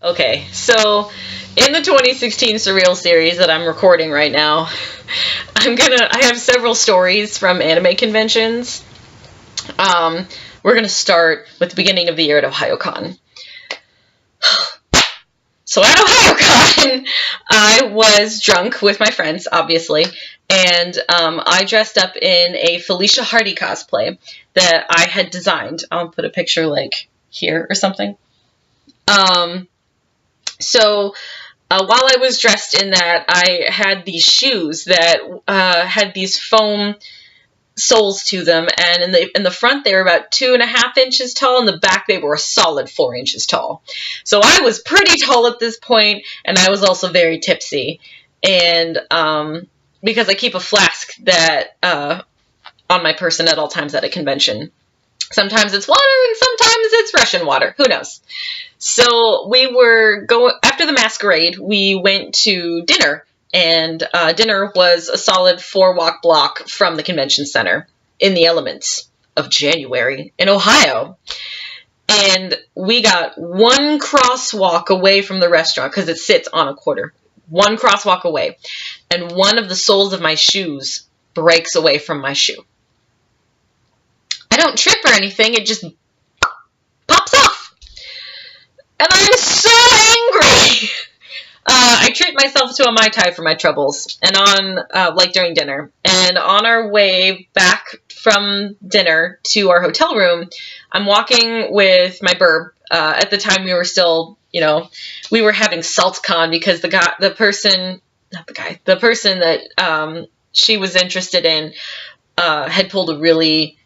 Okay, so in the 2016 Surreal series that I'm recording right now, I have several stories from anime conventions. We're gonna start with the beginning of the year at OhioCon. So at OhioCon, I was drunk with my friends, obviously, and I dressed up in a Felicia Hardy cosplay that I had designed. I'll put a picture like here or something. So while I was dressed in that, I had these shoes that had these foam soles to them, and in the front they were about 2.5 inches tall, in the back they were a solid 4 inches tall. So I was pretty tall at this point, and I was also very tipsy. And because I keep a flask that on my person at all times at a convention. Sometimes it's water, and sometimes it's Russian water. Who knows? So we were after the masquerade, we went to dinner, and dinner was a solid 4-walk block from the convention center in the elements of January in Ohio. And we got one crosswalk away from the restaurant, because it sits on a quarter. One crosswalk away. And one of the soles of my shoes breaks away from my shoe. I don't trip or anything, it just pops off. And I'm so angry. I treat myself to a Mai Tai for my troubles, and during dinner. And on our way back from dinner to our hotel room, I'm walking with my burb. At the time we were still, we were having SaltCon because the person that she was interested in had pulled a really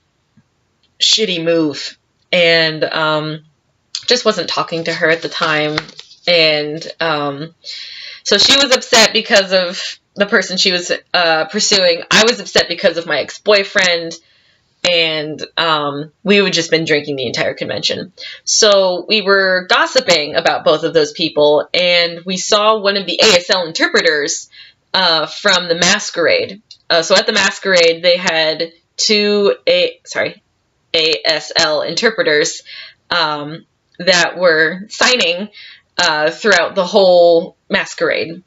shitty move, and just wasn't talking to her at the time, and so she was upset because of the person she was pursuing. I was upset because of my ex-boyfriend, and we had just been drinking the entire convention. So we were gossiping about both of those people, and we saw one of the ASL interpreters from the masquerade. So at the masquerade, they had two ASL interpreters that were signing throughout the whole masquerade.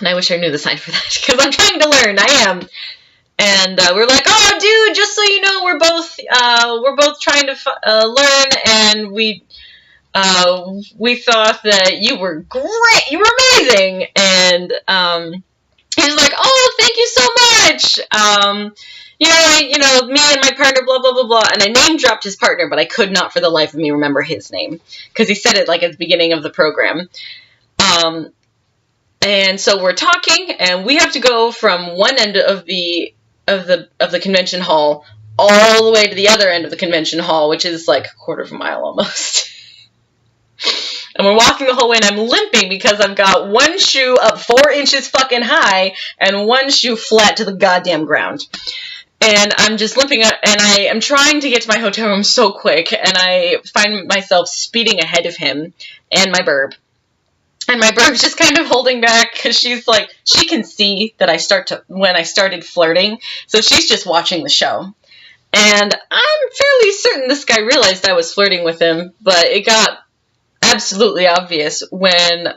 And I wish I knew the sign for that, because I'm trying to learn. I am. And we're like, oh, dude, just so you know, we're both trying to learn, and we thought that you were great, you were amazing. And he's like, oh, thank you so much. Me and my partner, blah, blah, blah, blah. And I name dropped his partner, but I could not for the life of me remember his name, because he said it like at the beginning of the program. And so we're talking, and we have to go from one end of the convention hall all the way to the other end of the convention hall, which is like a quarter of a mile almost. And we're walking the whole way, and I'm limping because I've got one shoe up 4 inches fucking high and one shoe flat to the goddamn ground. And I'm just limping up, and I am trying to get to my hotel room so quick, and I find myself speeding ahead of him and my burb. And my burb's just kind of holding back, because she's like, she can see that when I started flirting, so she's just watching the show. And I'm fairly certain this guy realized I was flirting with him, but it got absolutely obvious when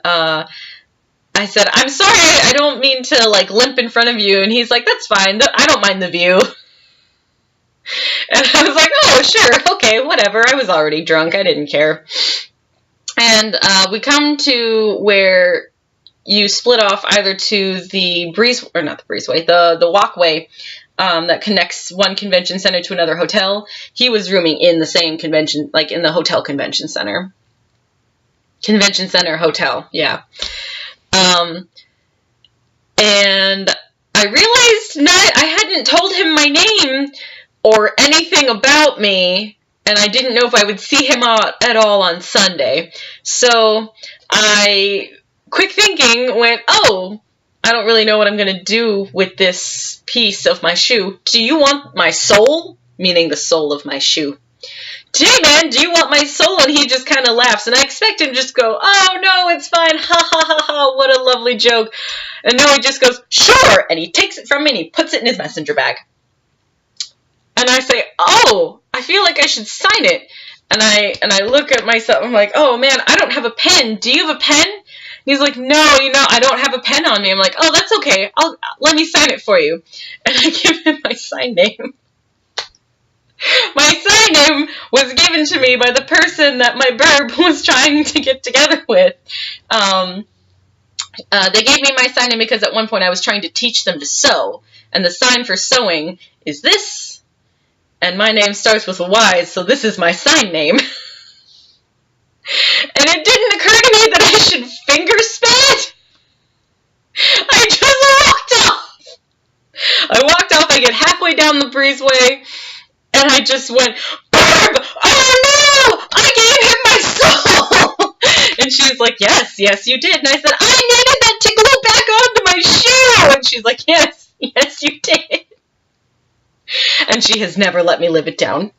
I said, I'm sorry, I don't mean to limp in front of you. And he's like, that's fine, I don't mind the view. And I was like, oh, sure, okay, whatever. I was already drunk, I didn't care. And we come to where you split off either to the the walkway that connects one convention center to another hotel. He was rooming in the same convention, in the hotel convention center. Convention center hotel, yeah. And I realized I hadn't told him my name or anything about me, and I didn't know if I would see him at all on Sunday. So I, quick thinking, went, oh, I don't really know what I'm going to do with this piece of my shoe. Do you want my sole? Meaning the sole of my shoe. Hey man, do you want my soul? And he just kind of laughs, and I expect him to just go, oh no, it's fine, ha ha ha ha, what a lovely joke. And no, he just goes, sure, and he takes it from me and he puts it in his messenger bag. And I say, oh, I feel like I should sign it. And I look at myself, I'm like, oh man, I don't have a pen. Do you have a pen? And he's like, no, I don't have a pen on me. I'm like, oh, that's okay. Let me sign it for you. And I give him my sign name. My sign name was given to me by the person that my burb was trying to get together with. They gave me my sign name because at one point I was trying to teach them to sew. And the sign for sewing is this. And my name starts with a Y, so this is my sign name. And it didn't occur to me that I should finger spell. I just walked off. I get halfway down the breezeway, and I just went, Barb! Oh no! I gave him my soul! And she's like, yes, you did. And I said, I needed that to glue back onto my shoe! And she's like, yes, you did. And she has never let me live it down.